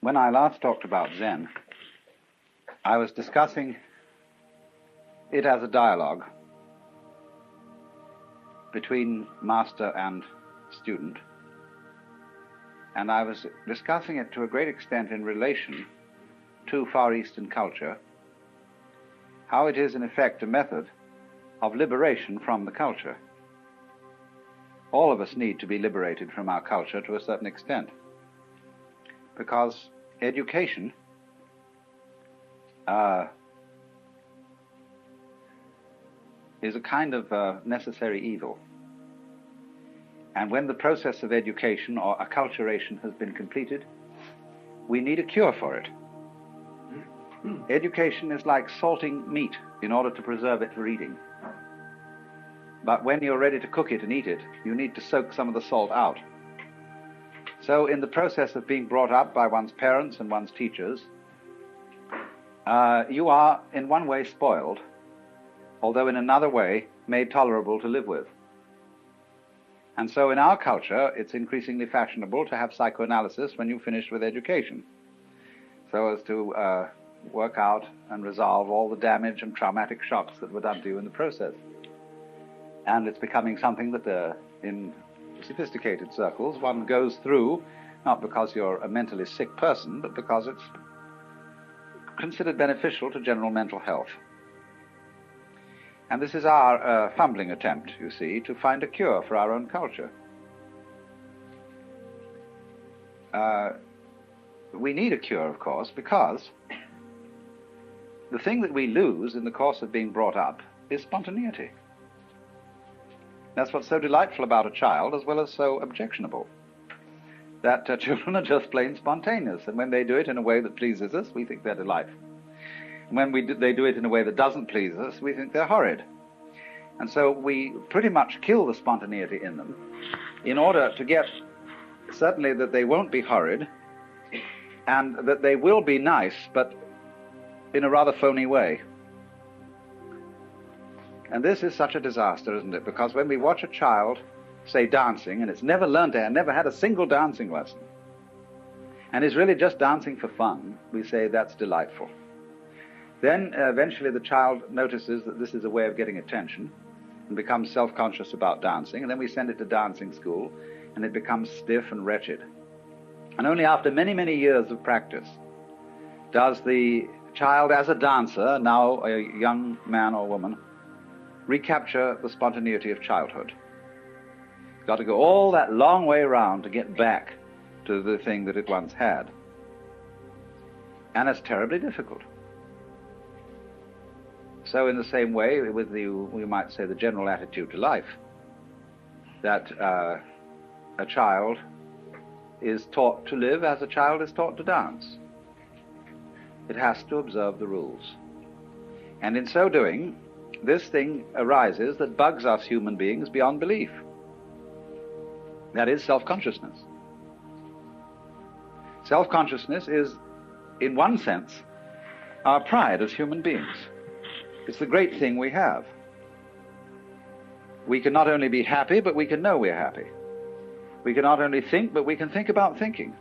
When I last talked about Zen, I was discussing it as a dialogue between master and student, and I was discussing it to a great extent in relation to Far Eastern culture, how it is in effect a method of liberation from the culture. All of us need to be liberated from our culture to a certain extent, because education is a kind of necessary evil. And when the process of education or acculturation has been completed, we need a cure for it. Education is like salting meat in order to preserve it for eating. But when you're ready to cook it and eat it, you need to soak some of the salt out. So in the process of being brought up by one's parents and one's teachers, you are in one way spoiled, although in another way made tolerable to live with. And so in our culture, it's increasingly fashionable to have psychoanalysis when you've finished with education, so as to work out and resolve all the damage and traumatic shocks that were done to you in the process. And it's becoming something that in sophisticated circles one goes through, not because you're a mentally sick person, but because it's considered beneficial to general mental health. And this is our fumbling attempt, you see, to find a cure for our own culture. We need a cure, of course, because the thing that we lose in the course of being brought up is spontaneity. That's what's so delightful about a child, as well as so objectionable. That children are just plain spontaneous, and when they do it in a way that pleases us, we think they're delightful. And when they do it in a way that doesn't please us, we think they're horrid. And so we pretty much kill the spontaneity in them in order to get certainly that they won't be horrid and that they will be nice, but in a rather phony way. And this is such a disaster, isn't it? Because when we watch a child, say, dancing, and it's never learned it, never had a single dancing lesson, and is really just dancing for fun, we say that's delightful. Then eventually the child notices that this is a way of getting attention and becomes self-conscious about dancing, and then we send it to dancing school, and it becomes stiff and wretched. And only after many, many years of practice does the child, as a dancer, now a young man or woman, recapture the spontaneity of childhood. You've got to go all that long way around to get back to the thing that it once had. And it's terribly difficult. So in the same way, with we might say the general attitude to life, that a child is taught to live as a child is taught to dance. It has to observe the rules. And in so doing, this thing arises that bugs us human beings beyond belief. That is self-consciousness. Self-consciousness is, in one sense, our pride as human beings. It's the great thing we have. We can not only be happy, but we can know we're happy. We can not only think, but we can think about thinking.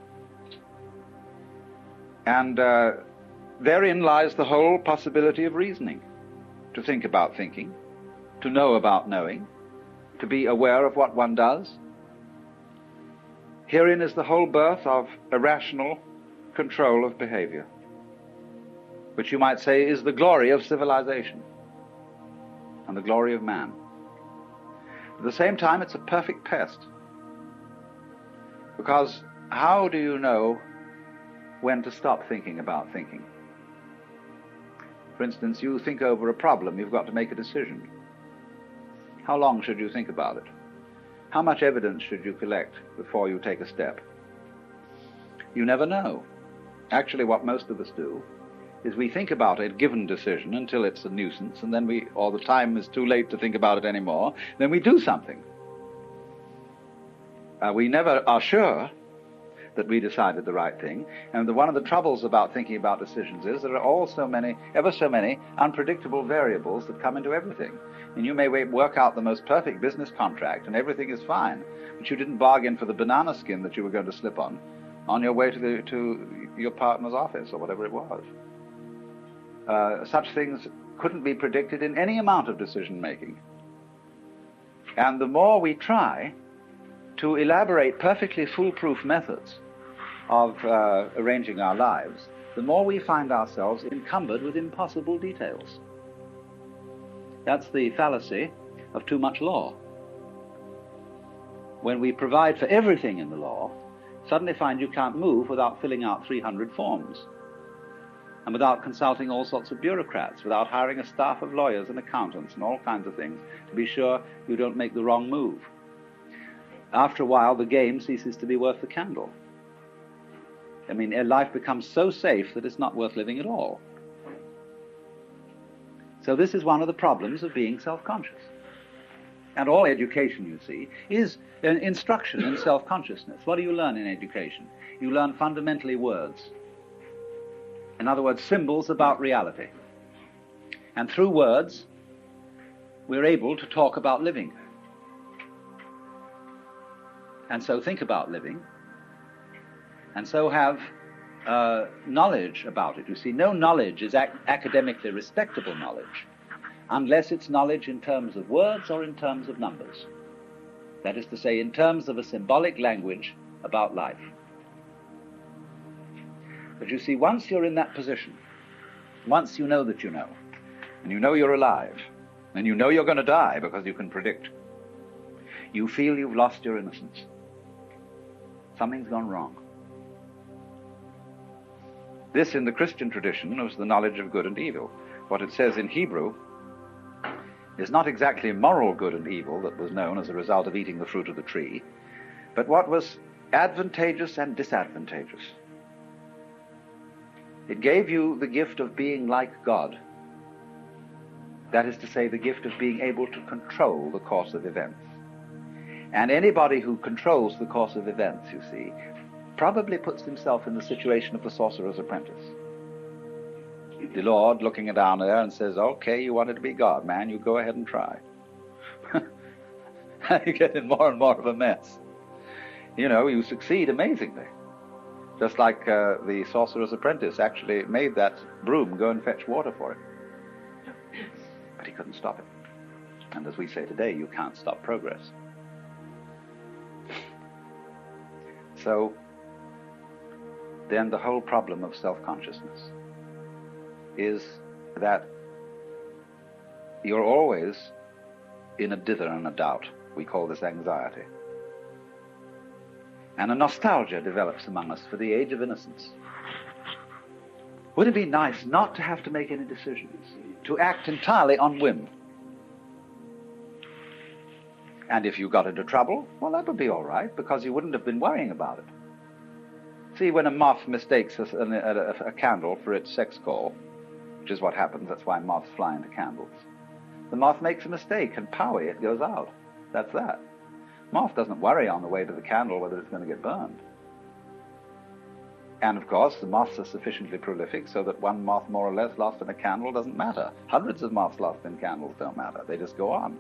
And therein lies the whole possibility of reasoning. To think about thinking, to know about knowing, to be aware of what one does. Herein is the whole birth of a rational control of behavior, which you might say is the glory of civilization and the glory of man. At the same time, it's a perfect pest, because how do you know when to stop thinking about thinking? For instance, you think over a problem, you've got to make a decision. How long should you think about it? How much evidence should you collect before you take a step? You never know. Actually, what most of us do is we think about a given decision until it's a nuisance, and then or the time is too late to think about it anymore, then we do something. We never are sure that we decided the right thing. And one of the troubles about thinking about decisions is there are ever so many unpredictable variables that come into everything. And you may work out the most perfect business contract and everything is fine, but you didn't bargain for the banana skin that you were going to slip on, on your way to your partner's office or whatever it was. Such things couldn't be predicted in any amount of decision making. And the more we try to elaborate perfectly foolproof methods of arranging our lives, the more we find ourselves encumbered with impossible details. That's the fallacy of too much law. When we provide for everything in the law, suddenly find you can't move without filling out 300 forms, and without consulting all sorts of bureaucrats, without hiring a staff of lawyers and accountants and all kinds of things to be sure you don't make the wrong move. After a while, the game ceases to be worth the candle. I mean, life becomes so safe that it's not worth living at all. So this is one of the problems of being self-conscious. And all education, you see, is an instruction in self-consciousness. What do you learn in education? You learn fundamentally words. In other words, symbols about reality. And through words, we're able to talk about living. And so think about living. And so have knowledge about it. You see, no knowledge is academically respectable knowledge unless it's knowledge in terms of words or in terms of numbers. That is to say, in terms of a symbolic language about life. But you see, once you're in that position, once you know that you know, and you know you're alive, and you know you're going to die because you can predict, you feel you've lost your innocence. Something's gone wrong. This, in the Christian tradition, was the knowledge of good and evil. What it says in Hebrew is not exactly moral good and evil that was known as a result of eating the fruit of the tree, but what was advantageous and disadvantageous. It gave you the gift of being like God. That is to say, the gift of being able to control the course of events. And anybody who controls the course of events, you see, probably puts himself in the situation of the sorcerer's apprentice. The Lord looking down there and says, okay, you wanted to be God, man, you go ahead and try. You get in more and more of a mess. You know, you succeed amazingly. Just like the sorcerer's apprentice actually made that broom go and fetch water for him. But he couldn't stop it. And as we say today, you can't stop progress. So then the whole problem of self-consciousness is that you're always in a dither and a doubt. We call this anxiety. And a nostalgia develops among us for the age of innocence. Would it be nice not to have to make any decisions, to act entirely on whim? And if you got into trouble, well, that would be all right, because you wouldn't have been worrying about it. See, when a moth mistakes a candle for its sex call, which is what happens, that's why moths fly into candles, the moth makes a mistake, and powie, it goes out. That's that. Moth doesn't worry on the way to the candle whether it's going to get burned. And of course, the moths are sufficiently prolific so that one moth more or less lost in a candle doesn't matter. Hundreds of moths lost in candles don't matter. They just go on.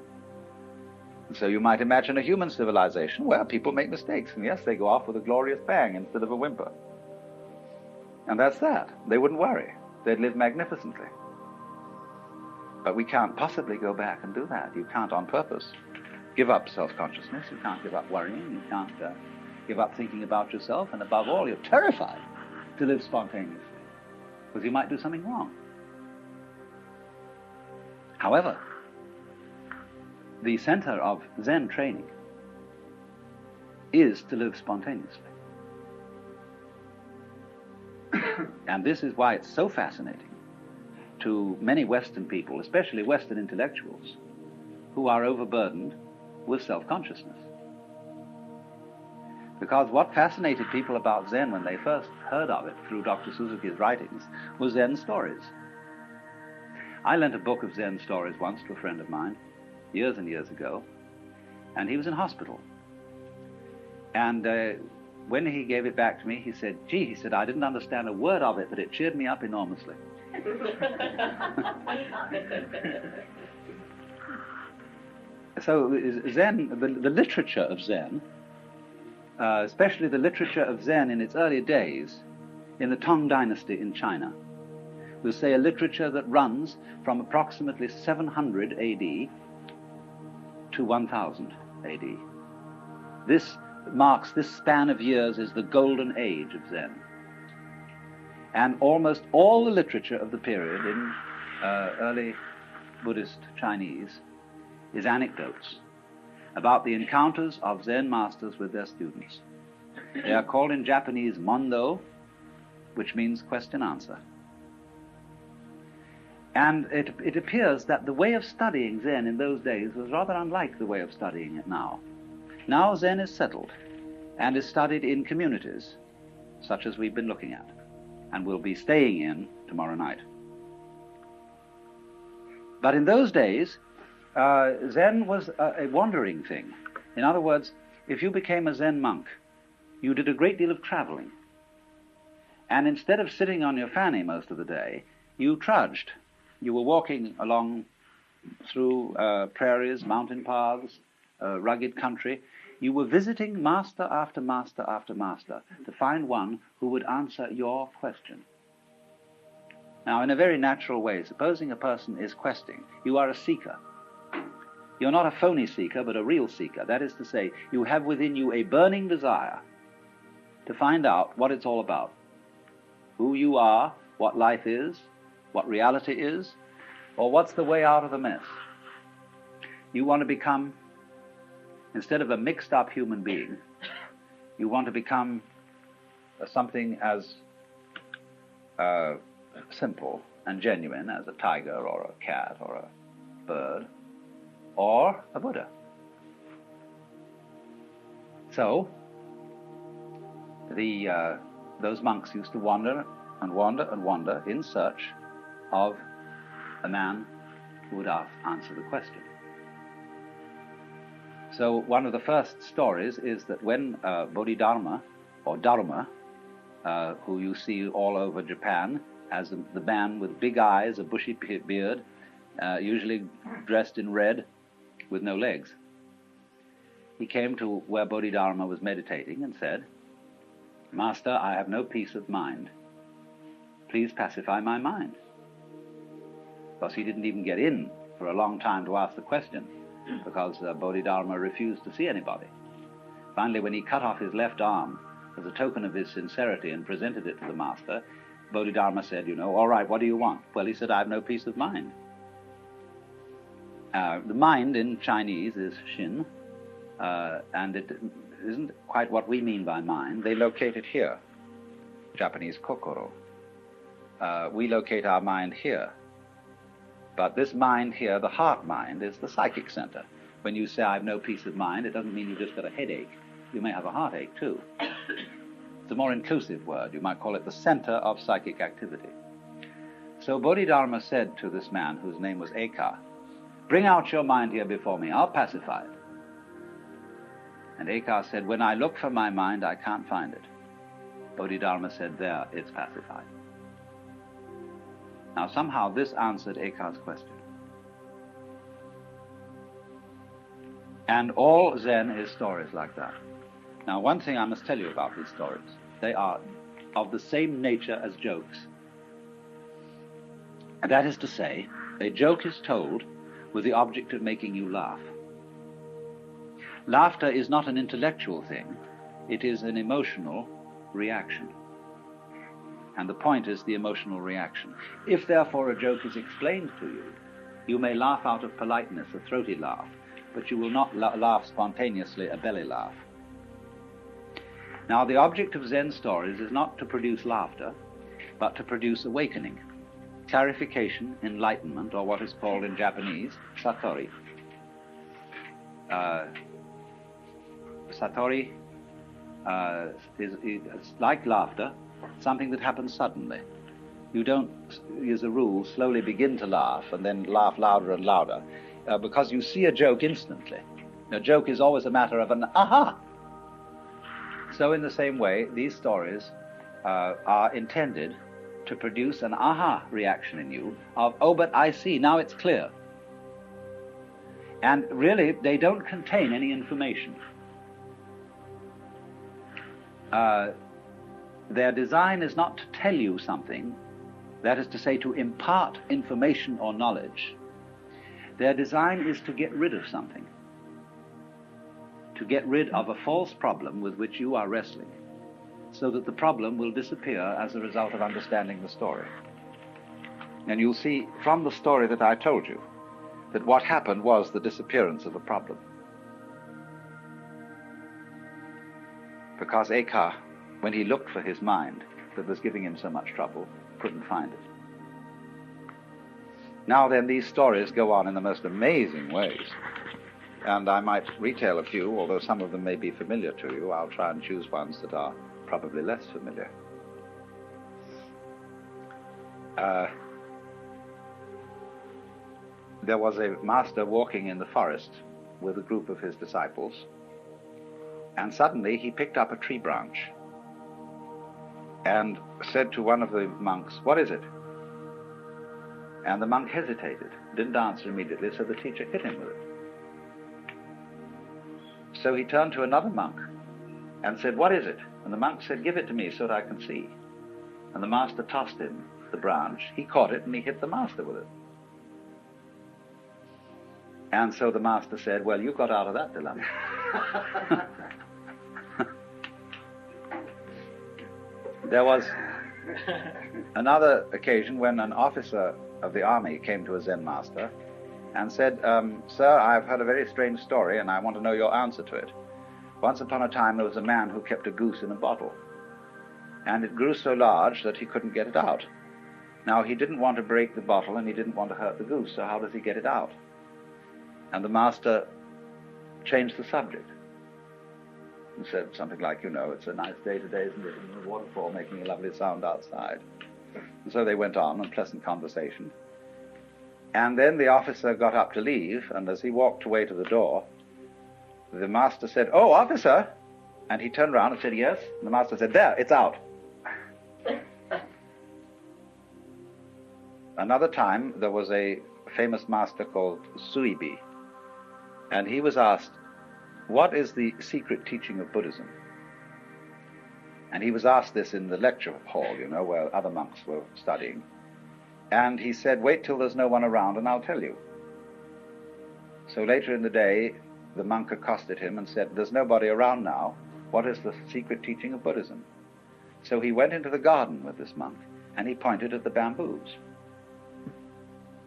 And so you might imagine a human civilization where people make mistakes, and yes, they go off with a glorious bang instead of a whimper. And that's that. They wouldn't worry. They'd live magnificently. But we can't possibly go back and do that. You can't on purpose give up self-consciousness. You can't give up worrying. You can't give up thinking about yourself. And above all, you're terrified to live spontaneously, because you might do something wrong. However, the center of Zen training is to live spontaneously. And this is why it's so fascinating to many Western people, especially Western intellectuals, who are overburdened with self-consciousness. Because what fascinated people about Zen when they first heard of it through Dr. Suzuki's writings was Zen stories. I lent a book of Zen stories once to a friend of mine, years and years ago, and he was in hospital. And when he gave it back to me, he said, gee, he said, I didn't understand a word of it, but it cheered me up enormously. So Zen, the literature of Zen especially the literature of Zen in its early days, in the Tang Dynasty in China. We'll say a literature that runs from approximately 700 AD to 1000 AD. This span of years is the golden age of Zen. And almost all the literature of the period in early Buddhist Chinese is anecdotes about the encounters of Zen masters with their students. They are called in Japanese mondo, which means question-answer. And it appears that the way of studying Zen in those days was rather unlike the way of studying it now. Now Zen is settled and is studied in communities, such as we've been looking at, and will be staying in tomorrow night. But in those days, Zen was a wandering thing. In other words, if you became a Zen monk, you did a great deal of traveling. And instead of sitting on your fanny most of the day, you trudged. You were walking along through prairies, mountain paths, rugged country. You were visiting master after master after master to find one who would answer your question. Now, in a very natural way, supposing a person is questing, you are a seeker. You're not a phony seeker, but a real seeker. That is to say, you have within you a burning desire to find out what it's all about. Who you are, what life is, what reality is, or what's the way out of the mess. You want to become, instead of a mixed-up human being, you want to become something as simple and genuine as a tiger or a cat or a bird or a Buddha. So, those monks used to wander and wander and wander in search of a man who would answer the question. So one of the first stories is that when Bodhidharma, or Dharma, who you see all over Japan as the man with big eyes, a bushy beard, usually dressed in red with no legs, he came to where Bodhidharma was meditating and said, "Master, I have no peace of mind. Please pacify my mind." Because he didn't even get in for a long time to ask the question, because Bodhidharma refused to see anybody. Finally, when he cut off his left arm as a token of his sincerity and presented it to the master, Bodhidharma said, "All right, what do you want?" Well, he said, "I have no peace of mind." The mind in Chinese is Shin, and it isn't quite what we mean by mind. They locate it here, Japanese kokoro. We locate our mind here. But this mind here, the heart mind, is the psychic center. When you say, "I have no peace of mind," it doesn't mean you just got a headache. You may have a heartache too. It's a more inclusive word. You might call it the center of psychic activity. So Bodhidharma said to this man, whose name was Eka, "Bring out your mind here before me. I'll pacify it." And Eka said, "When I look for my mind, I can't find it." Bodhidharma said, "There, it's pacified." Now somehow this answered Eka's question. And all Zen is stories like that. Now one thing I must tell you about these stories, they are of the same nature as jokes. And that is to say, a joke is told with the object of making you laugh. Laughter is not an intellectual thing, it is an emotional reaction. And the point is the emotional reaction. If therefore a joke is explained to you, you may laugh out of politeness, a throaty laugh, but you will not laugh spontaneously, a belly laugh. Now the object of Zen stories is not to produce laughter, but to produce awakening, clarification, enlightenment, or what is called in Japanese, satori. Satori is like laughter, something that happens suddenly. You don't, as a rule, slowly begin to laugh and then laugh louder and louder, because you see a joke instantly. A joke is always a matter of an aha. So in the same way, these stories are intended to produce an aha reaction in you of, "Oh, but I see, now it's clear." And really, they don't contain any information. their design is not to tell you something, that is to say, to impart information or knowledge. Their design is to get rid of something, to get rid of a false problem with which you are wrestling, so that the problem will disappear as a result of understanding the story. And you'll see from the story that I told you that what happened was the disappearance of a problem. Because Eka, when he looked for his mind that was giving him so much trouble, couldn't find it. Now then, these stories go on in the most amazing ways. And I might retail a few, although some of them may be familiar to you. I'll try and choose ones that are probably less familiar. There was a master walking in the forest with a group of his disciples, and suddenly he picked up a tree branch and said to one of the monks, "What is it?" And the monk hesitated, didn't answer immediately, so the teacher hit him with it. So he turned to another monk and said, "What is it?" And the monk said, "Give it to me so that I can see." And the master tossed him the branch. He caught it and he hit the master with it. And so the master said, "Well, you got out of that dilemma." There was another occasion when an officer of the army came to a Zen master and said, "Sir, I've heard a very strange story and I want to know your answer to it. Once upon a time there was a man who kept a goose in a bottle, and it grew so large that he couldn't get it out. Now he didn't want to break the bottle and he didn't want to hurt the goose, so how does he get it out?" And the master changed the subject and said something like, "It's a nice day today, isn't it? And the waterfall making a lovely sound outside." And so they went on in pleasant conversation. And then the officer got up to leave, and as he walked away to the door, the master said, "Oh, officer!" And he turned around and said, "Yes?" And the master said, "There, it's out." Another time, there was a famous master called Suibi, and he was asked, "What is the secret teaching of Buddhism?" And he was asked this in the lecture hall, where other monks were studying. And he said, "Wait till there's no one around and I'll tell you." So later in the day, the monk accosted him and said, "There's nobody around now. What is the secret teaching of Buddhism?" So he went into the garden with this monk and he pointed at the bamboos.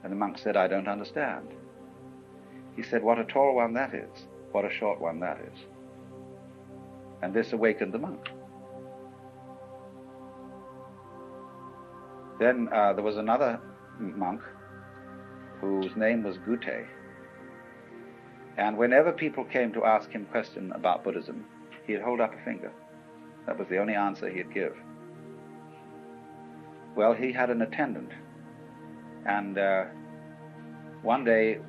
And the monk said, "I don't understand." He said, "What a tall one that is. What a short one that is." And this awakened the monk. Then there was another monk whose name was Gute. And whenever people came to ask him questions about Buddhism, he'd hold up a finger. That was the only answer he'd give. Well, he had an attendant. And one day,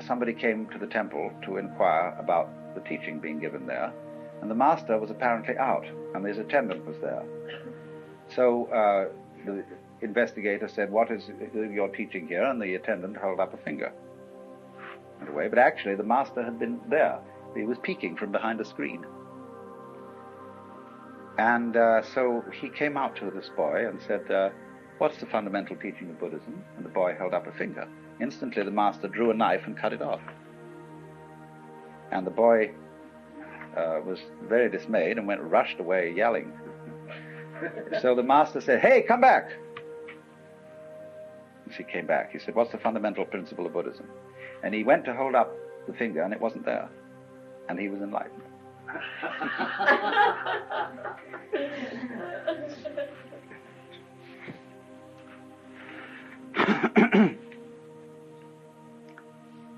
somebody came to the temple to inquire about the teaching being given there. And the master was apparently out, and his attendant was there. So the investigator said, "What is your teaching here?" And the attendant held up a finger. Went away, but actually the master had been there. He was peeking from behind a screen. And so he came out to this boy and said, "What's the fundamental teaching of Buddhism?" And the boy held up a finger. Instantly the master drew a knife and cut it off. And the boy was very dismayed and rushed away yelling. So the master said, "Hey, come back." And he came back. He said, "What's the fundamental principle of Buddhism?" And he went to hold up the finger and it wasn't there. And he was enlightened.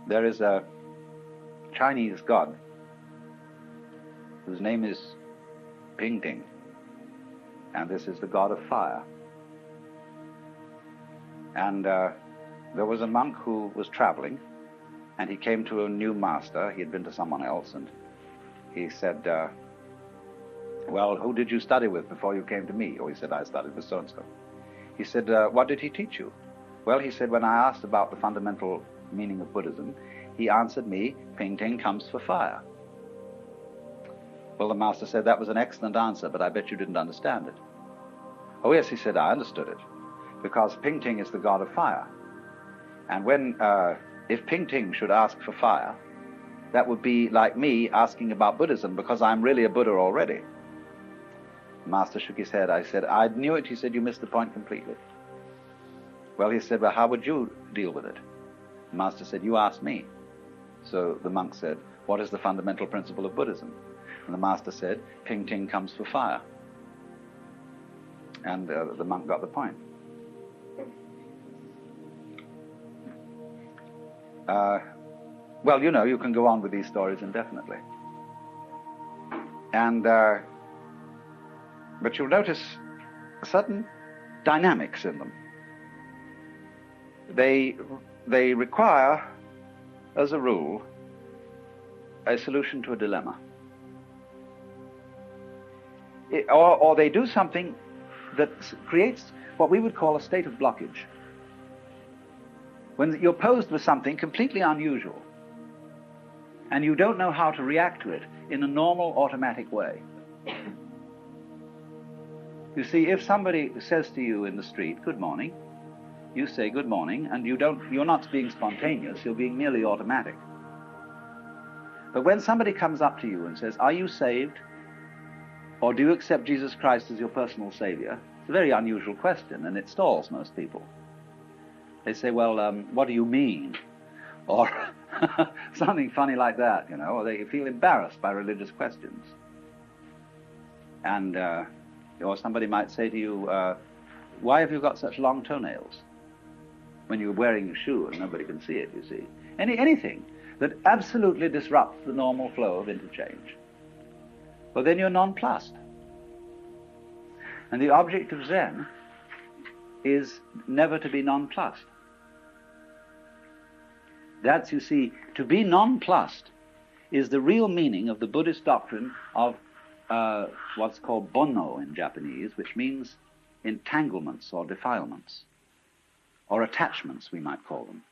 There is a Chinese god whose name is Pingting, and this is the god of fire. And there was a monk who was traveling, and he came to a new master. He had been to someone else, and he said, "Well, who did you study with before you came to me?" Or he said, "I studied with so-and-so." He said, "What did he teach you?" Well, he said, "When I asked about the fundamental meaning of Buddhism, he answered me, 'Pingting comes for fire.'" Well, the master said, that was an excellent answer, but I bet you didn't understand it. Oh yes, he said, I understood it, because Ping Ting is the god of fire. And when, if Ping Ting should ask for fire, that would be like me asking about Buddhism, because I'm really a Buddha already. The master shook his head. I said, I knew it. He said, you missed the point completely. Well, he said, well, how would you deal with it? The master said, you ask me. So the monk said, what is the fundamental principle of Buddhism? And the master said, Ping Ting comes for fire. And the monk got the point. Well, you know, you can go on with these stories indefinitely. And, but you'll notice certain dynamics in them. They require, as a rule, a solution to a dilemma. Or they do something that creates what we would call a state of blockage. When you're posed with something completely unusual, and you don't know how to react to it in a normal, automatic way. You see, if somebody says to you in the street, good morning, you say good morning, and you're not being spontaneous, you're being merely automatic. But when somebody comes up to you and says, are you saved? Or do you accept Jesus Christ as your personal savior? It's a very unusual question, and it stalls most people. They say, well, what do you mean? Or something funny like that, you know, or they feel embarrassed by religious questions. And, or somebody might say to you, why have you got such long toenails? When you're wearing a shoe and nobody can see it, you see. Anything that absolutely disrupts the normal flow of interchange. Well, then you're nonplussed. And the object of Zen is never to be nonplussed. That's, you see, to be nonplussed is the real meaning of the Buddhist doctrine of what's called bonno in Japanese, which means entanglements or defilements, or attachments, we might call them.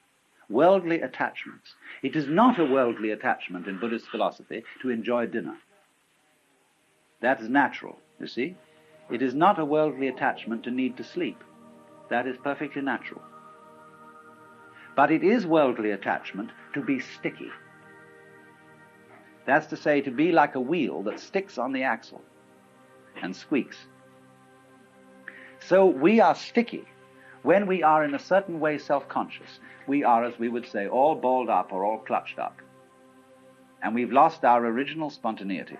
Worldly attachments. It is not a worldly attachment in Buddhist philosophy to enjoy dinner. That is natural, you see. It is not a worldly attachment to need to sleep. That is perfectly natural. But it is worldly attachment to be sticky. That's to say, to be like a wheel that sticks on the axle and squeaks. So we are sticky when we are in a certain way self-conscious. We are, as we would say, all balled up or all clutched up. And we've lost our original spontaneity.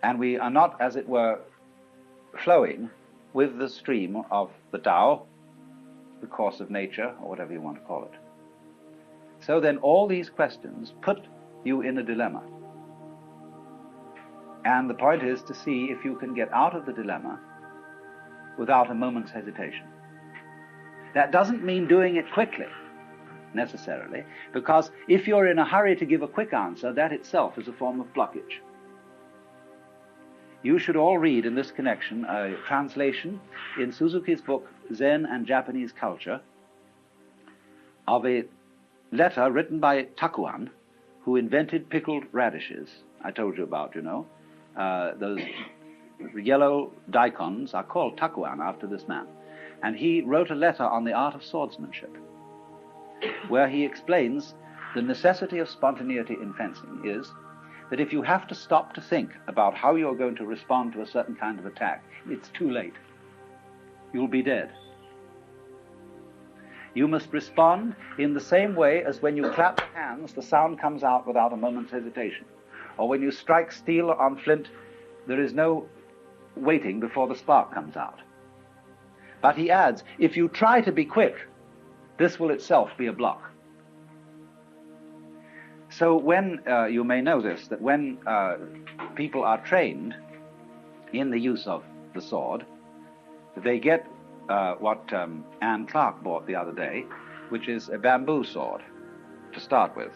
And we are not, as it were, flowing with the stream of the Tao, the course of nature, or whatever you want to call it. So then all these questions put you in a dilemma. And the point is to see if you can get out of the dilemma without a moment's hesitation. That doesn't mean doing it quickly, necessarily, because if you're in a hurry to give a quick answer, that itself is a form of blockage. You should all read in this connection a translation in Suzuki's book, Zen and Japanese Culture, of a letter written by Takuan, who invented pickled radishes. I told you about, you know. Those yellow daikons are called Takuan after this man. And he wrote a letter on the art of swordsmanship, where he explains the necessity of spontaneity in fencing is that if you have to stop to think about how you're going to respond to a certain kind of attack, it's too late. You'll be dead. You must respond in the same way as when you clap your hands, the sound comes out without a moment's hesitation. Or when you strike steel on flint, there is no waiting before the spark comes out. But he adds, if you try to be quick, this will itself be a block. So when, you may know this, that when people are trained in the use of the sword, they get what Anne Clark bought the other day, which is a bamboo sword to start with.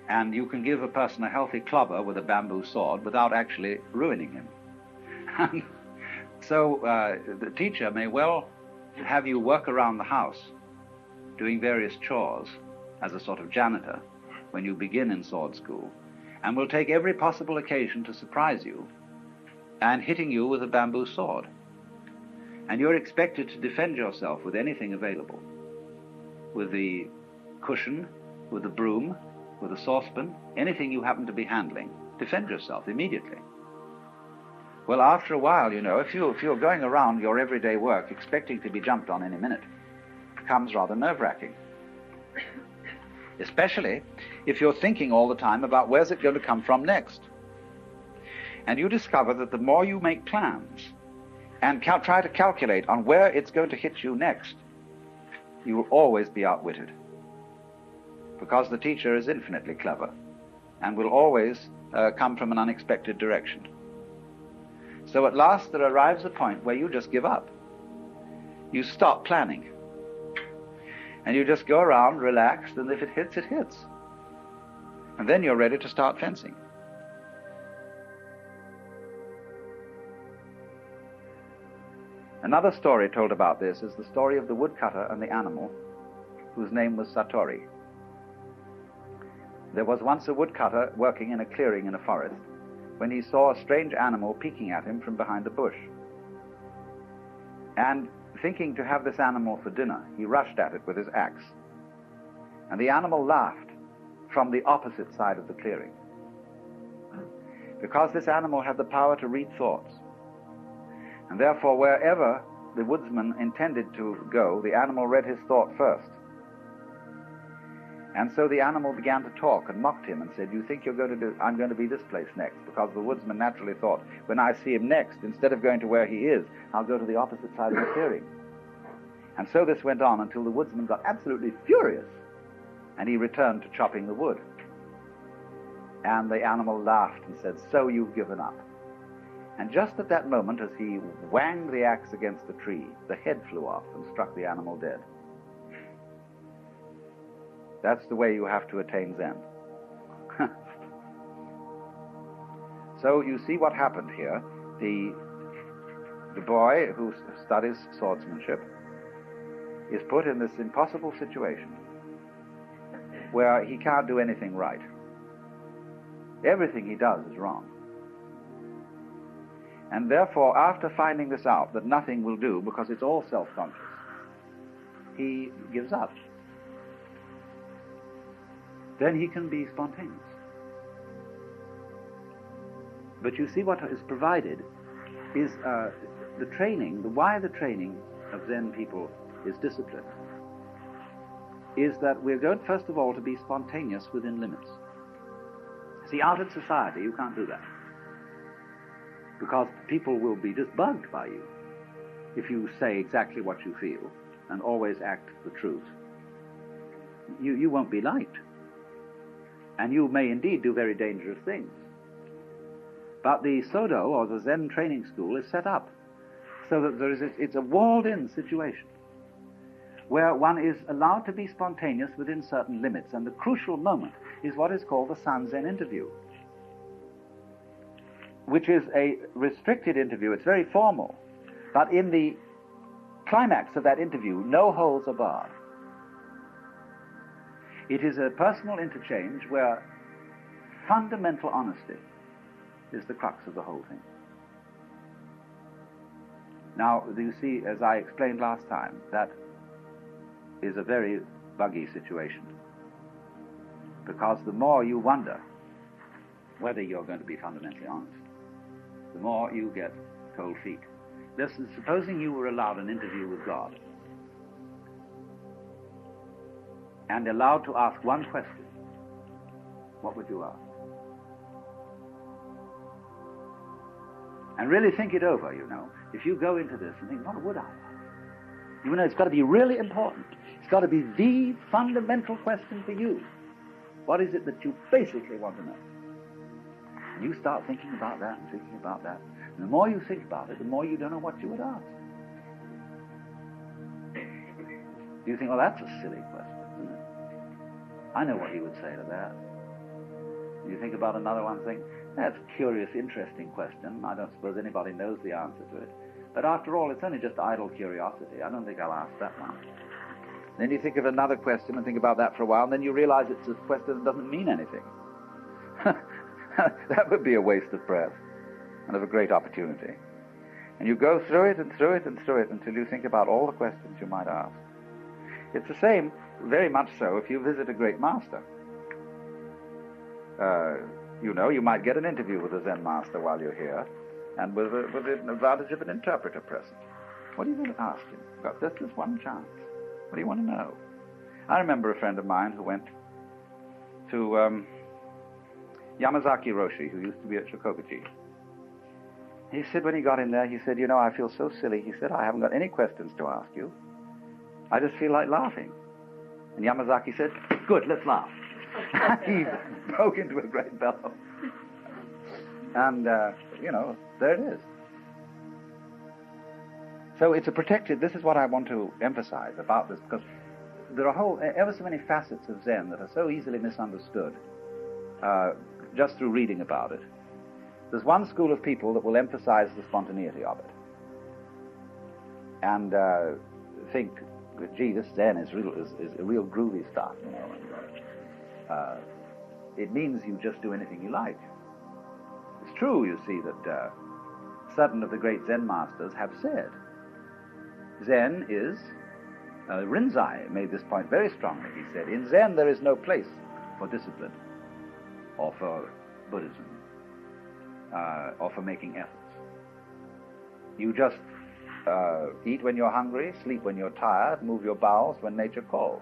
And you can give a person a healthy clubber with a bamboo sword without actually ruining him. So the teacher may well have you work around the house doing various chores as a sort of janitor when you begin in sword school, and will take every possible occasion to surprise you and hitting you with a bamboo sword. And you're expected to defend yourself with anything available, with the cushion, with the broom, with a saucepan, anything you happen to be handling. Defend yourself immediately. Well, after a while, if you're going around your everyday work expecting to be jumped on any minute, it becomes rather nerve-wracking. Especially if you're thinking all the time about where's it going to come from next. And you discover that the more you make plans and try to calculate on where it's going to hit you next, you will always be outwitted. Because the teacher is infinitely clever and will always come from an unexpected direction. So at last there arrives a point where you just give up. You stop planning. And you just go around relaxed, and if it hits, it hits. And then you're ready to start fencing. Another story told about this is the story of the woodcutter and the animal, whose name was Satori. There was once a woodcutter working in a clearing in a forest when he saw a strange animal peeking at him from behind a bush. And thinking to have this animal for dinner, he rushed at it with his axe. And the animal laughed from the opposite side of the clearing. Because this animal had the power to read thoughts. And therefore, wherever the woodsman intended to go, the animal read his thought first. And so the animal began to talk and mocked him and said, "You think I'm going to be this place next?" Because the woodsman naturally thought, when I see him next, instead of going to where he is, I'll go to the opposite side of the clearing. And so this went on until the woodsman got absolutely furious, and he returned to chopping the wood. And the animal laughed and said, "So you've given up." And just at that moment, as he whanged the axe against the tree, the head flew off and struck the animal dead. That's the way you have to attain Zen. So you see what happened here. The boy who studies swordsmanship is put in this impossible situation where he can't do anything right. Everything he does is wrong. And therefore, after finding this out, that nothing will do because it's all self-conscious, he gives up. Then he can be spontaneous. But you see, what is provided is the training, why the training of Zen people is discipline, is that we're going, first of all, to be spontaneous within limits. See, out in society, you can't do that. Because people will be just bugged by you if you say exactly what you feel and always act the truth. You won't be liked. And you may indeed do very dangerous things. But the Sodo, or the Zen training school, is set up so that it's a walled-in situation where one is allowed to be spontaneous within certain limits. And the crucial moment is what is called the Sanzen interview, which is a restricted interview. It's very formal. But in the climax of that interview, no holds are barred. It is a personal interchange where fundamental honesty is the crux of the whole thing. Now, you see, as I explained last time, that is a very buggy situation. Because the more you wonder whether you're going to be fundamentally honest, the more you get cold feet. Listen, supposing you were allowed an interview with God, and allowed to ask one question, what would you ask? And really think it over, If you go into this and think, what would I ask? It's got to be really important. It's got to be the fundamental question for you. What is it that you basically want to know? And you start thinking about that and thinking about that. And the more you think about it, the more you don't know what you would ask. You think, well, that's a silly question, isn't it? I know what he would say to that. You think about another one and think, that's a curious, interesting question. I don't suppose anybody knows the answer to it. But after all, it's only just idle curiosity. I don't think I'll ask that one. Then you think of another question and think about that for a while, and then you realize it's a question that doesn't mean anything. That would be a waste of breath and of a great opportunity. And you go through it and through it and through it until you think about all the questions you might ask. It's the same, very much so, if you visit a great master. You might get an interview with a Zen master while you're here, and with the advantage of an interpreter present. What are you going to ask him? Well, there's just one chance. What do you want to know? I remember a friend of mine who went to Yamazaki Roshi, who used to be at Shokoguchi. He said when he got in there, he said, I feel so silly. He said, I haven't got any questions to ask you. I just feel like laughing. And Yamazaki said, good, let's laugh. He broke into a great bellow. And, there it is. So it's a protected, this is what I want to emphasize about this, because there are ever so many facets of Zen that are so easily misunderstood just through reading about it. There's one school of people that will emphasize the spontaneity of it and think, gee, this Zen is real groovy stuff, and, it means you just do anything you like. It's true, you see, that certain of the great Zen masters have said Zen is, Rinzai made this point very strongly. He said, in Zen there is no place for discipline or for Buddhism or for making efforts. You just eat when you're hungry, sleep when you're tired, move your bowels when nature calls.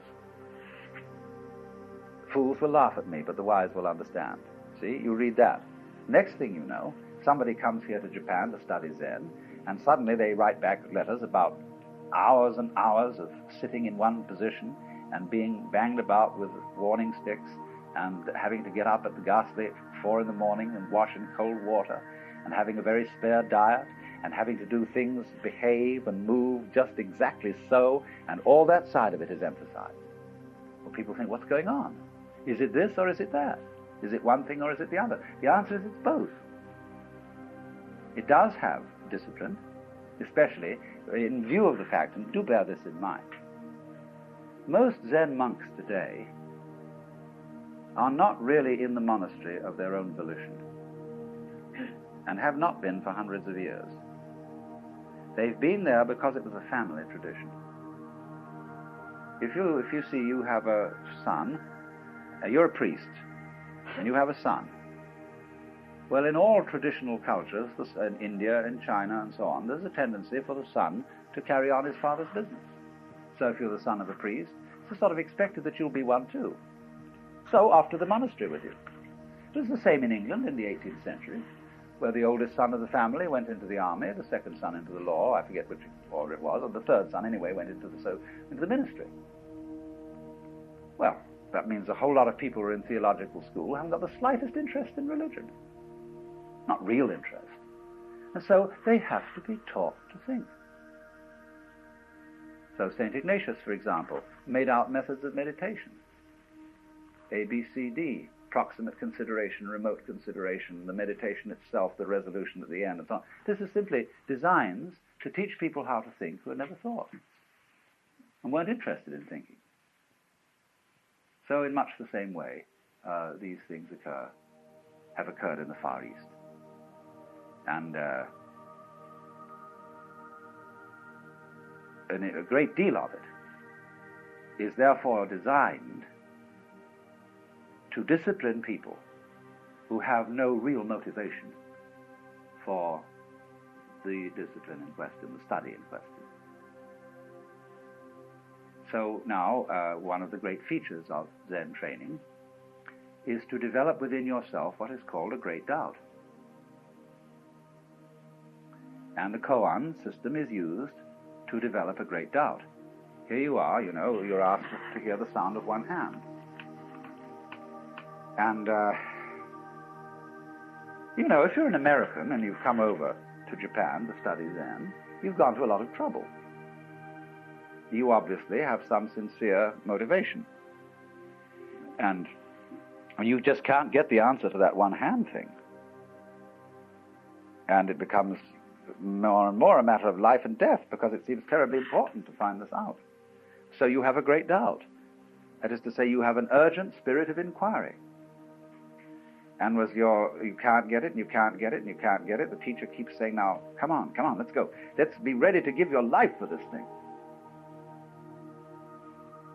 Fools will laugh at me, but the wise will understand. See, you read that. Next thing you know, somebody comes here to Japan to study Zen, and suddenly they write back letters about hours and hours of sitting in one position and being banged about with warning sticks and having to get up at the ghastly 4 a.m. and wash in cold water and having a very spare diet and having to do things, behave and move just exactly so, and all that side of it is emphasized. Well, people think, what's going on? Is it this or is it that? Is it one thing or is it the other? The answer is it's both. It does have discipline, especially in view of the fact, and do bear this in mind, most Zen monks today are not really in the monastery of their own volition and have not been for hundreds of years. They've been there because it was a family tradition. If you see you have a son, you're a priest, and you have a son. Well, in all traditional cultures, in India, in China, and so on, there's a tendency for the son to carry on his father's business. So if you're the son of a priest, it's sort of expected that you'll be one too. So off to the monastery with you. It was the same in England in the 18th century, where the oldest son of the family went into the army, the second son into the law, I forget which order it was, or the third son anyway went into the ministry. Well, that means a whole lot of people who are in theological school haven't got the slightest interest in religion. Not real interest. And so they have to be taught to think. So St. Ignatius, for example, made out methods of meditation. A, B, C, D, proximate consideration, remote consideration, the meditation itself, the resolution at the end, and so on. This is simply designs to teach people how to think who had never thought and weren't interested in thinking. So in much the same way, these things have occurred in the Far East. And a great deal of it is therefore designed to discipline people who have no real motivation for the discipline in question, the study in question. So now, one of the great features of Zen training is to develop within yourself what is called a great doubt. And the koan system is used to develop a great doubt. Here you are, you're asked to hear the sound of one hand. And, if you're an American and you've come over to Japan to study Zen, you've gone to a lot of trouble. You obviously have some sincere motivation. And you just can't get the answer to that one hand thing. And it becomes more and more a matter of life and death because it seems terribly important to find this out. So you have a great doubt. That is to say, you have an urgent spirit of inquiry. and you can't get it, and you can't get it, and you can't get it. The teacher keeps saying, now, come on, let's go. Let's be ready to give your life for this thing.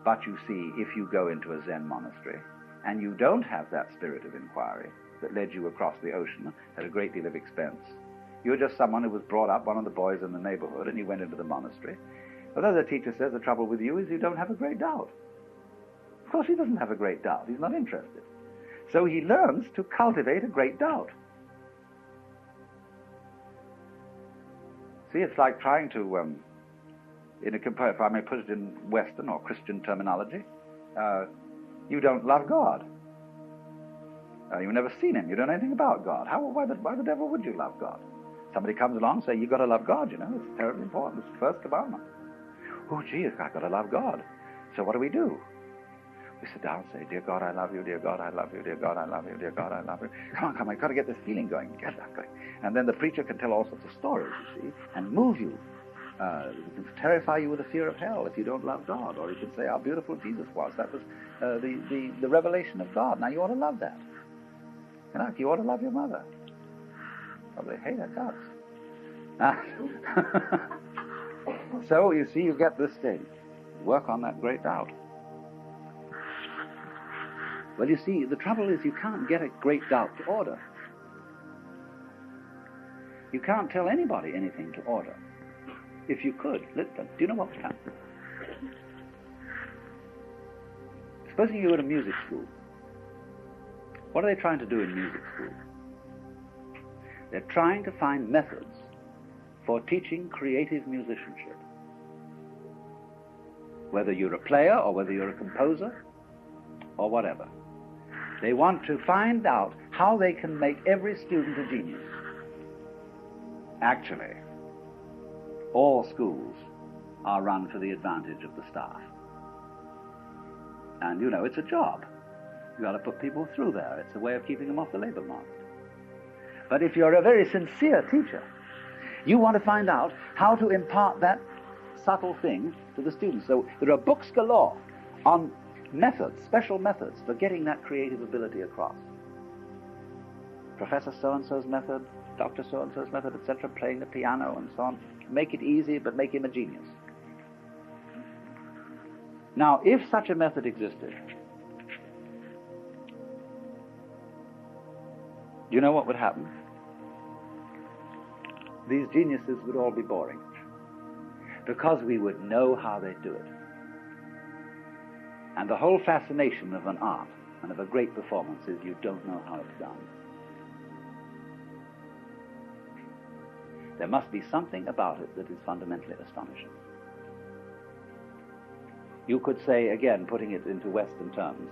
But you see, if you go into a Zen monastery, and you don't have that spirit of inquiry that led you across the ocean at a great deal of expense, you're just someone who was brought up, one of the boys in the neighborhood, and you went into the monastery. Although the teacher says the trouble with you is you don't have a great doubt. Of course he doesn't have a great doubt. He's not interested. So he learns to cultivate a great doubt. See, it's like trying to, if I may put it in Western or Christian terminology, you don't love God. You've never seen him. You don't know anything about God. Why the devil would you love God? Somebody comes along and says, you've got to love God, you know. It's terribly important. It's the first commandment. Oh, gee, I've got to love God. So what do? We sit down and say, dear God, I love you, dear God, I love you, dear God, I love you, dear God, I love you. Come on, I've got to get this feeling going, get that going. And then the preacher can tell all sorts of stories, you see, and move you. He can terrify you with the fear of hell if you don't love God. Or he can say how beautiful Jesus was. That was the revelation of God. Now you ought to love that. You know, you ought to love your mother. Probably hate her guts. So you see, you get this stage. Work on that great doubt. Well, you see, the trouble is you can't get a great doubt to order. You can't tell anybody anything to order. If you could, let them. Do you know what would happen? Supposing you were at a music school. What are they trying to do in music school? They're trying to find methods for teaching creative musicianship. Whether you're a player or whether you're a composer or whatever. They want to find out how they can make every student a genius. Actually, all schools are run for the advantage of the staff. And you know, it's a job. You've got to put people through there. It's a way of keeping them off the labor market. But if you're a very sincere teacher, you want to find out how to impart that subtle thing to the students. So there are books galore on methods, special methods for getting that creative ability across. Professor so-and-so's method, Dr. so-and-so's method, etc., playing the piano and so on. Make it easy, but make him a genius. Now, if such a method existed, do you know what would happen? These geniuses would all be boring, because we would know how they do it. And the whole fascination of an art and of a great performance is you don't know how it's done. There must be something about it that is fundamentally astonishing. You could say, again, putting it into Western terms,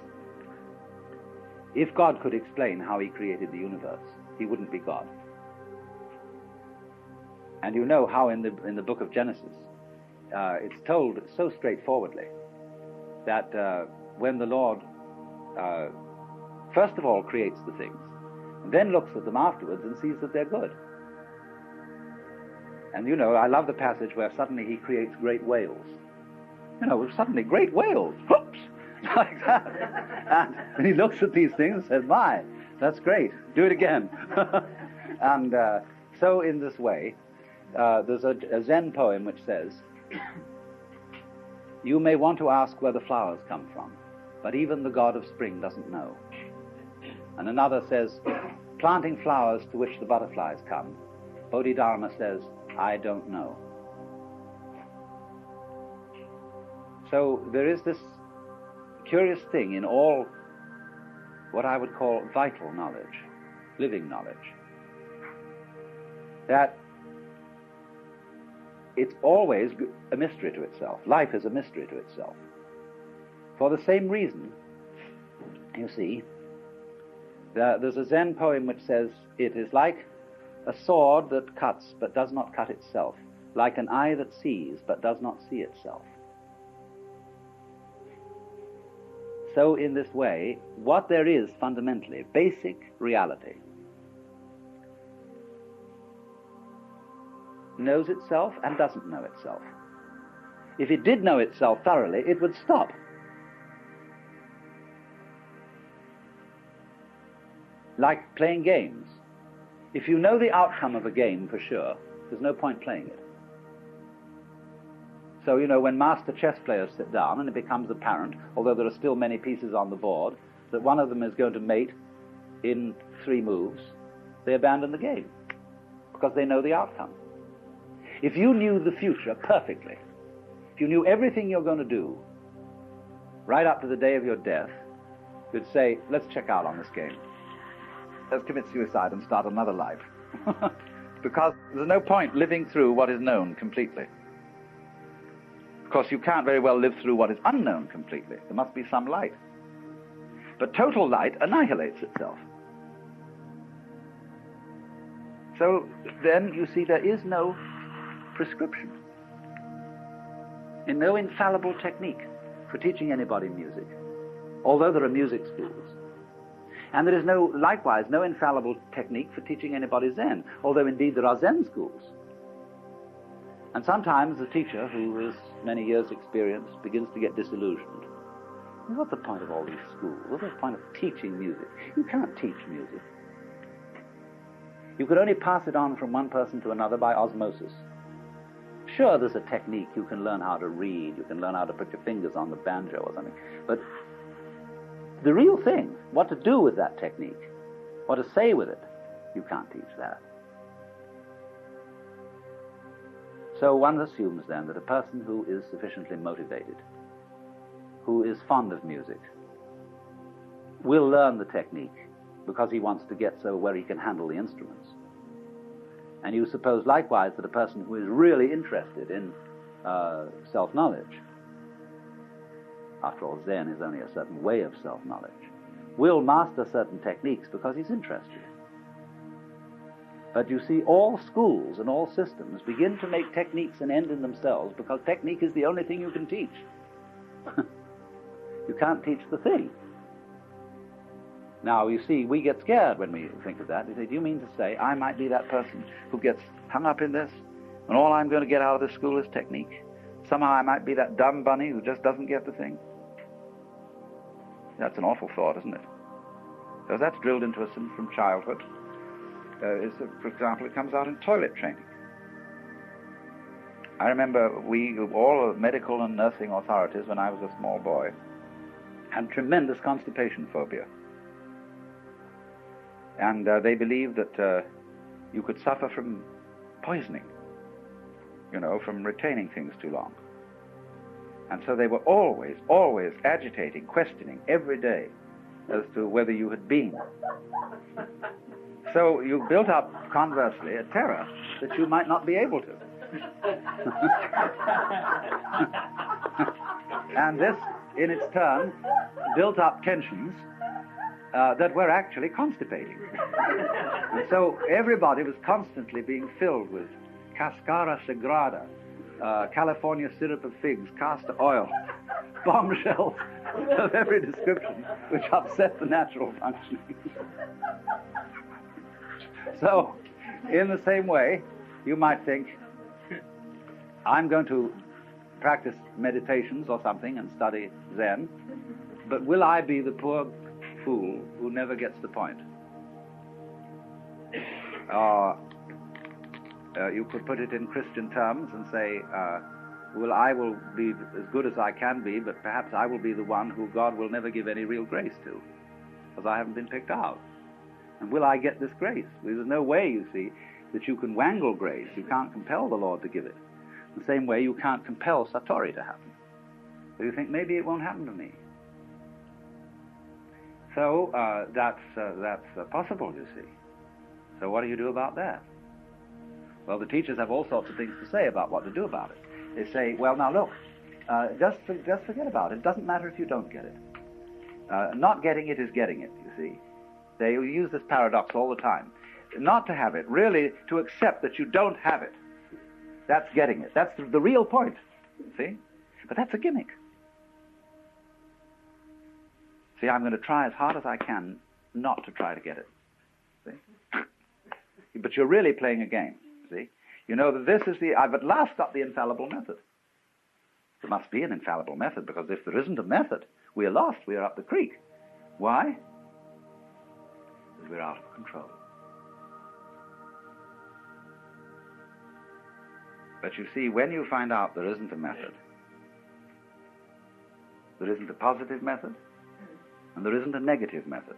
if God could explain how he created the universe, he wouldn't be God. And you know how in the book of Genesis, it's told so straightforwardly that when the Lord first of all creates the things, and then looks at them afterwards and sees that they're good. And you know, I love the passage where suddenly he creates great whales. You know, suddenly great whales, whoops, like that. And he looks at these things and says, my, that's great, do it again. And so in this way, there's a Zen poem which says, you may want to ask where the flowers come from, but even the god of spring doesn't know. And another says, planting flowers to which the butterflies come, Bodhidharma says, I don't know. So there is this curious thing in all what I would call vital knowledge, living knowledge, that it's always a mystery to itself. Life is a mystery to itself. For the same reason, you see, there's a Zen poem which says, it is like a sword that cuts but does not cut itself, like an eye that sees but does not see itself. So in this way, what there is fundamentally, basic reality, knows itself and doesn't know itself. If it did know itself thoroughly, it would stop. like playing games. If you know the outcome of a game for sure, there's no point playing it. So, when master chess players sit down and it becomes apparent, although there are still many pieces on the board, that one of them is going to mate in 3 moves, they abandon the game because they know the outcome. If you knew the future perfectly, if you knew everything you're going to do right up to the day of your death, you'd say, let's check out on this game. Let's commit suicide and start another life. Because there's no point living through what is known completely. Of course, you can't very well live through what is unknown completely. There must be some light. But total light annihilates itself. So then, you see, there is no prescription and no infallible technique for teaching anybody music, although there are music schools. And there is likewise no infallible technique for teaching anybody Zen, although indeed there are Zen schools. And sometimes the teacher, who has many years' experience, begins to get disillusioned. What's the point of all these schools? What's the point of teaching music? You can't teach music. You could only pass it on from one person to another by osmosis. Sure, there's a technique. You can learn how to read. You can learn how to put your fingers on the banjo or something. But the real thing, what to do with that technique, what to say with it, you can't teach that. So one assumes then that a person who is sufficiently motivated, who is fond of music, will learn the technique because he wants to get so where he can handle the instruments. And you suppose likewise that a person who is really interested in self-knowledge, after all, Zen is only a certain way of self-knowledge, will master certain techniques because he's interested. But you see, all schools and all systems begin to make techniques an end in themselves because technique is the only thing you can teach. You can't teach the thing. Now, you see, we get scared when we think of that. We say, do you mean to say I might be that person who gets hung up in this, and all I'm going to get out of this school is technique? Somehow I might be that dumb bunny who just doesn't get the thing? That's an awful thought, isn't it? Because that's drilled into us from childhood. For example, it comes out in toilet training. I remember all the medical and nursing authorities, when I was a small boy, had tremendous constipation phobia. And they believed that you could suffer from poisoning, from retaining things too long. And so they were always agitating, questioning every day as to whether you had been. So you built up, conversely, a terror that you might not be able to. And this, in its turn, built up tensions that were actually constipating. And so everybody was constantly being filled with cascara sagrada, California syrup of figs, castor oil, bombshells of every description, which upset the natural functioning. So, in the same way, you might think, I'm going to practice meditations or something and study Zen, but will I be the poor fool who never gets the point? You could put it in Christian terms and say, well, I will be as good as I can be, but perhaps I will be the one who God will never give any real grace to, because I haven't been picked out. And will I get this grace? There's no way, you see, that you can wangle grace. You can't compel the Lord to give it. The same way you can't compel Satori to happen. So you think, maybe it won't happen to me. So that's possible, you see. So what do you do about that? Well, the teachers have all sorts of things to say about what to do about it. They say, well, now look, just forget about it. It doesn't matter if you don't get it. Not getting it is getting it, you see. They use this paradox all the time. Not to have it, really to accept that you don't have it. That's getting it. That's the real point, see? But that's a gimmick. See, I'm going to try as hard as I can not to try to get it, see? But you're really playing a game, see? You know that this is I've at last got the infallible method. There must be an infallible method, because if there isn't a method, we are lost, we are up the creek. Why? that we're out of control. But you see, when you find out there isn't a method, there isn't a positive method, and there isn't a negative method,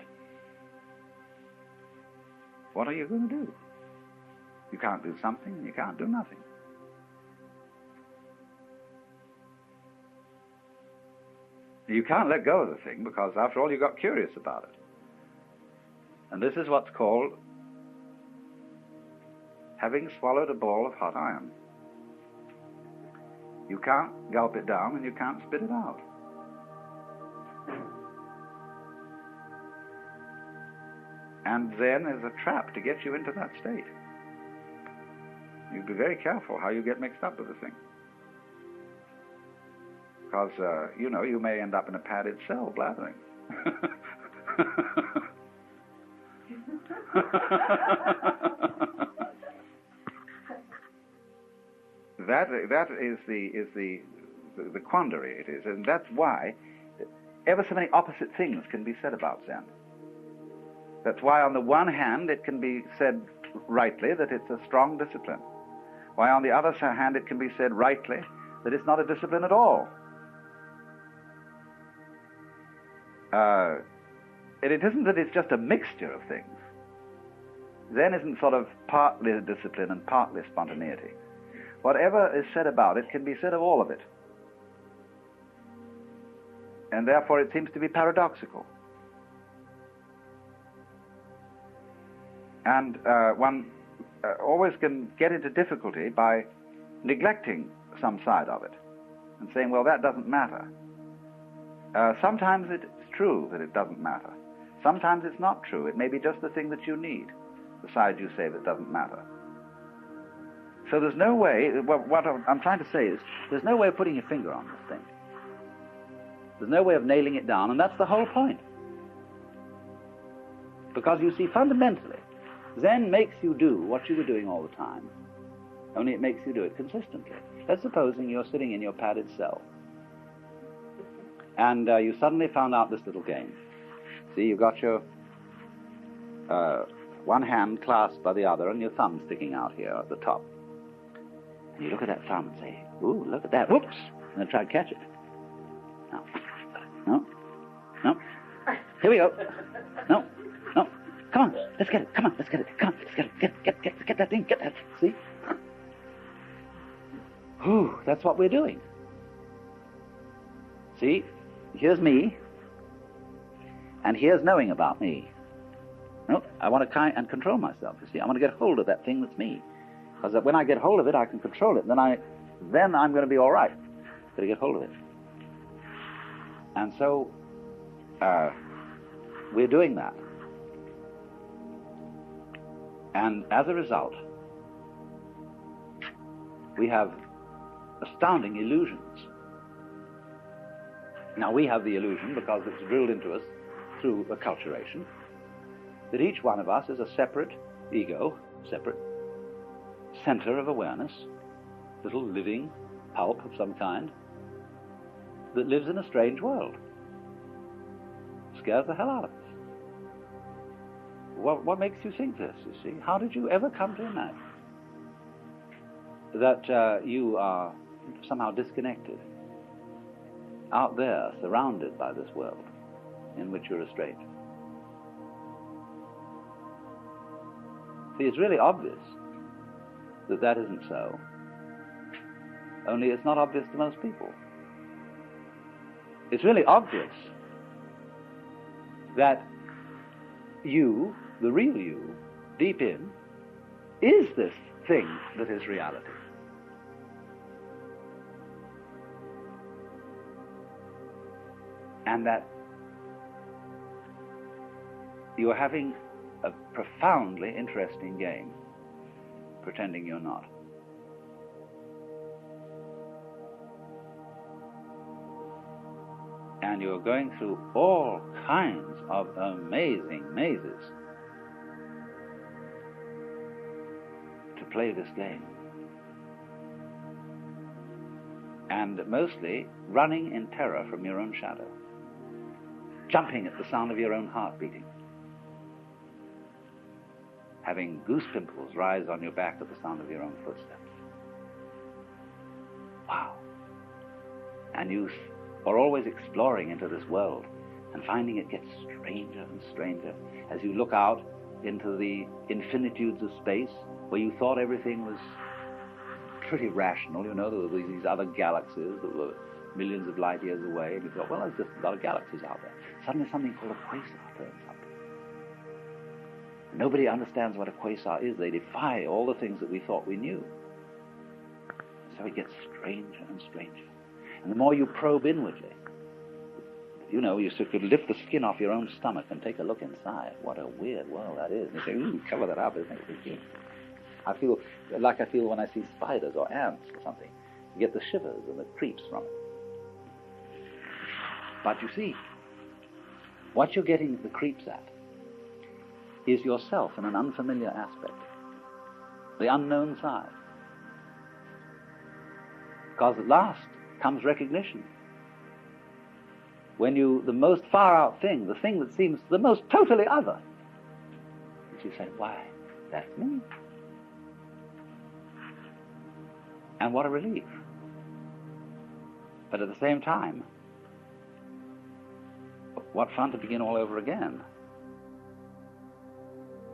what are you going to do? You can't do something, and you can't do nothing. You can't let go of the thing because, after all, you got curious about it. And this is what's called having swallowed a ball of hot iron. You can't gulp it down and you can't spit it out. And then there's a trap to get you into that state. You be very careful how you get mixed up with the thing. Because, you may end up in a padded cell blathering. That is the quandary it is, and that's why ever so many opposite things can be said about Zen. That's why on the one hand it can be said rightly that it's a strong discipline, why on the other hand it can be said rightly that it's not a discipline at all. And it isn't that it's just a mixture of things. Zen isn't sort of partly discipline and partly spontaneity. Whatever is said about it can be said of all of it. And therefore it seems to be paradoxical. And one always can get into difficulty by neglecting some side of it and saying, well, that doesn't matter. Sometimes it's true that it doesn't matter. Sometimes it's not true. It may be just the thing that you need, the side you say that doesn't matter. So there's no way, what I'm trying to say is, there's no way of putting your finger on this thing. There's no way of nailing it down, and that's the whole point. Because you see, fundamentally, Zen makes you do what you were doing all the time, only it makes you do it consistently. Let's supposing you're sitting in your padded cell, and you suddenly found out this little game. See, you've got your one hand clasped by the other and your thumb sticking out here at the top. And you look at that thumb and say, ooh, look at that, whoops, and then try to catch it. No, here we go. No, come on, let's get it, come on, let's get it, come on, let's get it, get that thing, get that, see? Whew, that's what we're doing. See, here's me, and here's knowing about me. No, I want to and control myself, you see. I want to get hold of that thing that's me. Because when I get hold of it, I can control it. Then I'm going to be all right. Got to get hold of it. And so, we're doing that. And as a result, we have astounding illusions. Now, we have the illusion, because it's drilled into us through acculturation, that each one of us is a separate ego, separate center of awareness, little living pulp of some kind, that lives in a strange world. Scares the hell out of us. What makes you think this, you see? How did you ever come to imagine that you are somehow disconnected, out there, surrounded by this world in which you're a stranger? See, it's really obvious that that isn't so. Only it's not obvious to most people. It's really obvious that you, the real you, deep in, is this thing that is reality. And that you're having a profoundly interesting game, pretending you're not. And you're going through all kinds of amazing mazes to play this game. And mostly running in terror from your own shadow, jumping at the sound of your own heart beating. having goose pimples rise on your back at the sound of your own footsteps. Wow. And you are always exploring into this world and finding it gets stranger and stranger as you look out into the infinitudes of space where you thought everything was pretty rational. You know, there were these other galaxies that were millions of light years away, and you thought, well, there's just a lot of galaxies out there. Suddenly something called a quasar turns up. Nobody understands what a quasar is. They defy all the things that we thought we knew. So it gets stranger and stranger. And the more you probe inwardly, you know, you could lift the skin off your own stomach and take a look inside. What a weird world that is. And you say, ooh, cover that up, isn't it? I feel when I see spiders or ants or something. You get the shivers and the creeps from it. But you see, what you're getting the creeps at is yourself in an unfamiliar aspect, the unknown side. Because at last comes recognition. When the most far out thing, the thing that seems the most totally other, and you say, why, that's me. And what a relief. But at the same time, what fun to begin all over again.